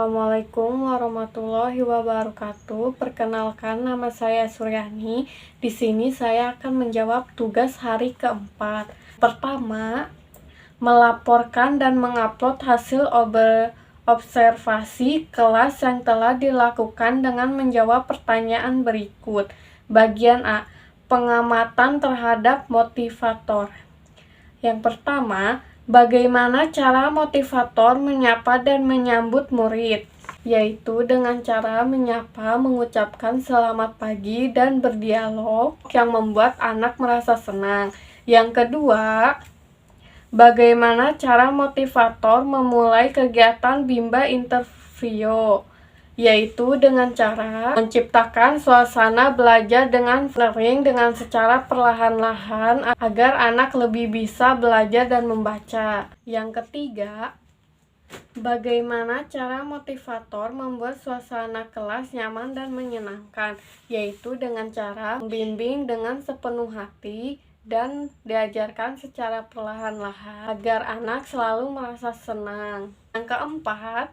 Assalamualaikum warahmatullahi wabarakatuh. Perkenalkan, nama saya Suryani. Di sini saya akan menjawab tugas hari keempat. Pertama, melaporkan dan mengupload hasil observasi kelas yang telah dilakukan dengan menjawab pertanyaan berikut. Bagian A, pengamatan terhadap motivator. Yang pertama, bagaimana cara motivator menyapa dan menyambut murid? Yaitu dengan cara menyapa, mengucapkan selamat pagi, dan berdialog yang membuat anak merasa senang. Yang kedua, bagaimana cara motivator memulai kegiatan Bimba Interview? Yaitu dengan cara menciptakan suasana belajar dengan learning dengan secara perlahan-lahan agar anak lebih bisa belajar dan membaca. Yang ketiga, bagaimana cara motivator membuat suasana kelas nyaman dan menyenangkan, yaitu dengan cara membimbing dengan sepenuh hati dan diajarkan secara perlahan-lahan agar anak selalu merasa senang. Yang keempat,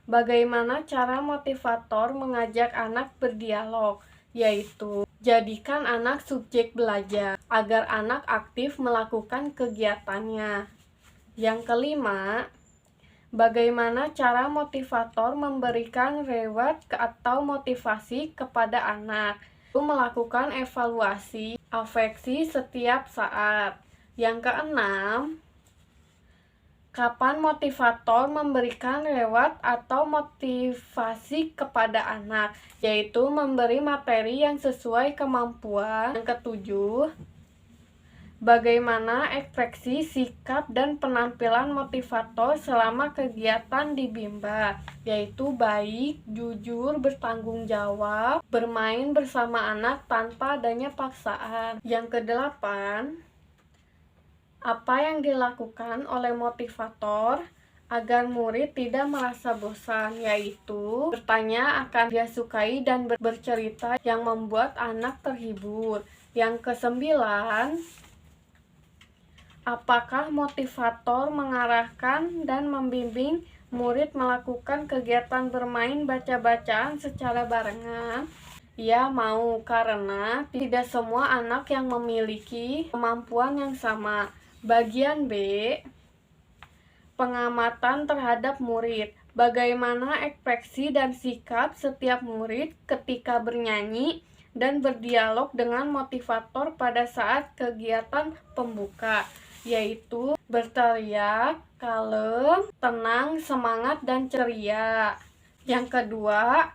bagaimana cara motivator mengajak anak berdialog, yaitu jadikan anak subjek belajar agar anak aktif melakukan kegiatannya. Yang kelima, bagaimana cara motivator memberikan reward atau motivasi kepada anak, itu melakukan evaluasi afeksi setiap saat. Yang keenam, kapan motivator memberikan reward atau motivasi kepada anak, yaitu memberi materi yang sesuai kemampuan. Yang ketujuh, bagaimana ekspresi, sikap, dan penampilan motivator selama kegiatan di Bimba, yaitu baik, jujur, bertanggung jawab, bermain bersama anak tanpa adanya paksaan. Yang kedelapan, apa yang dilakukan oleh motivator agar murid tidak merasa bosan, yaitu bertanya akan dia sukai dan bercerita yang membuat anak terhibur. Yang kesembilan, apakah motivator mengarahkan dan membimbing murid melakukan kegiatan bermain baca-bacaan secara barengan? Ya, mau, karena tidak semua anak yang memiliki kemampuan yang sama. Bagian B, pengamatan terhadap murid. Bagaimana ekspresi dan sikap setiap murid ketika bernyanyi dan berdialog dengan motivator pada saat kegiatan pembuka, yaitu berteriak, kalem, tenang, semangat, dan ceria. Yang kedua,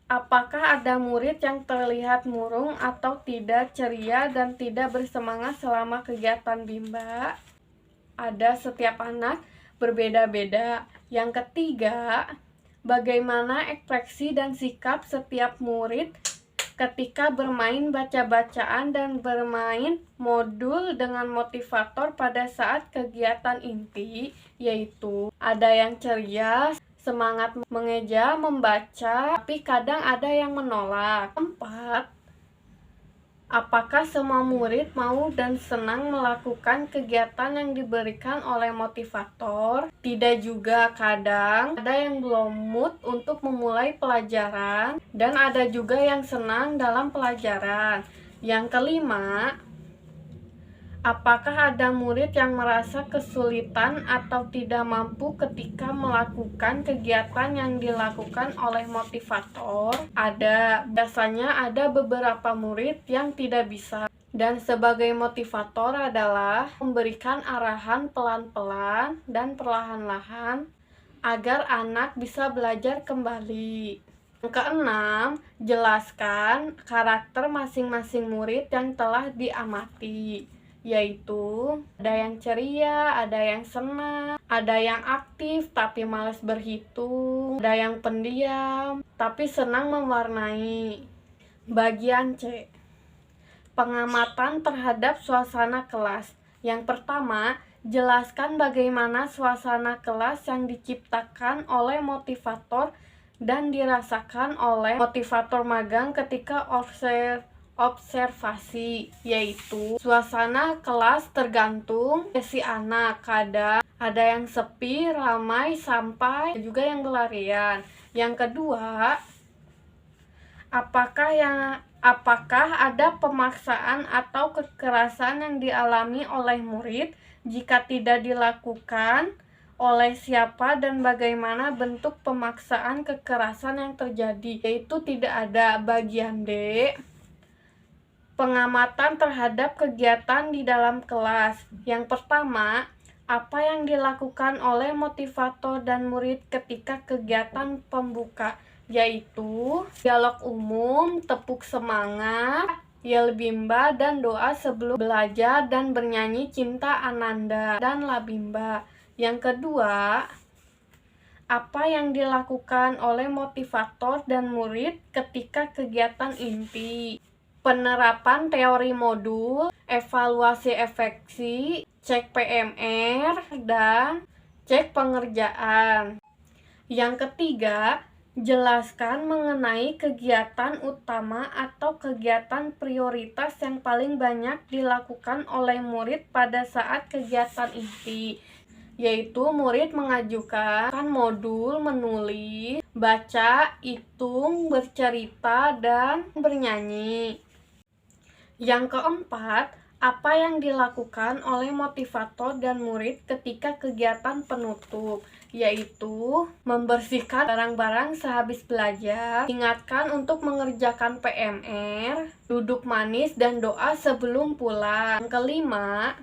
apakah ada murid yang terlihat murung atau tidak ceria dan tidak bersemangat selama kegiatan Bimba? Ada, setiap anak berbeda-beda. Yang ketiga, bagaimana ekspresi dan sikap setiap murid ketika bermain baca-bacaan dan bermain modul dengan motivator pada saat kegiatan inti, yaitu ada yang ceria, semangat mengeja, membaca, tapi kadang ada yang menolak. 4. Apakah semua murid mau dan senang melakukan kegiatan yang diberikan oleh motivator? Tidak juga, kadang ada yang belum mood untuk memulai pelajaran dan ada juga yang senang dalam pelajaran. Yang kelima, apakah ada murid yang merasa kesulitan atau tidak mampu ketika melakukan kegiatan yang dilakukan oleh motivator? Ada, biasanya ada beberapa murid yang tidak bisa. Dan sebagai motivator adalah memberikan arahan pelan-pelan dan perlahan-lahan agar anak bisa belajar kembali. Yang keenam, jelaskan karakter masing-masing murid yang telah diamati, yaitu ada yang ceria, ada yang senang, ada yang aktif tapi malas berhitung, ada yang pendiam tapi senang mewarnai. Bagian C, pengamatan terhadap suasana kelas. Yang pertama, jelaskan bagaimana suasana kelas yang diciptakan oleh motivator dan dirasakan oleh motivator magang ketika observasi, yaitu suasana kelas tergantung si anak. Kadang Ada yang sepi, ramai, sampai, juga yang berlarian. Yang kedua, apakah ada pemaksaan atau kekerasan yang dialami oleh murid? Jika tidak dilakukan, oleh siapa dan bagaimana bentuk pemaksaan kekerasan yang terjadi? Yaitu tidak ada. Bagian D, pengamatan terhadap kegiatan di dalam kelas. Yang pertama, apa yang dilakukan oleh motivator dan murid ketika kegiatan pembuka? Yaitu dialog umum, tepuk semangat, yel bimba, dan doa sebelum belajar, dan bernyanyi Cinta Ananda dan Labimba. Yang kedua, apa yang dilakukan oleh motivator dan murid ketika kegiatan inti? Penerapan teori modul, evaluasi efeksi, cek PMR, dan cek pengerjaan. Yang ketiga, jelaskan mengenai kegiatan utama atau kegiatan prioritas yang paling banyak dilakukan oleh murid pada saat kegiatan inti, yaitu murid mengajukan modul menulis, baca, hitung, bercerita, dan bernyanyi. Yang keempat, apa yang dilakukan oleh motivator dan murid ketika kegiatan penutup? Yaitu membersihkan barang-barang sehabis belajar, ingatkan untuk mengerjakan PMR, duduk manis, dan doa sebelum pulang. Yang kelima,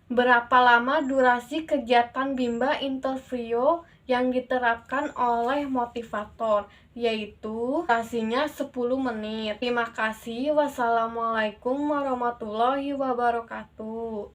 berapa lama durasi kegiatan Bimba Interview yang diterapkan oleh motivator? Yaitu durasinya 10 menit. Terima kasih. Wassalamualaikum warahmatullahi wabarakatuh.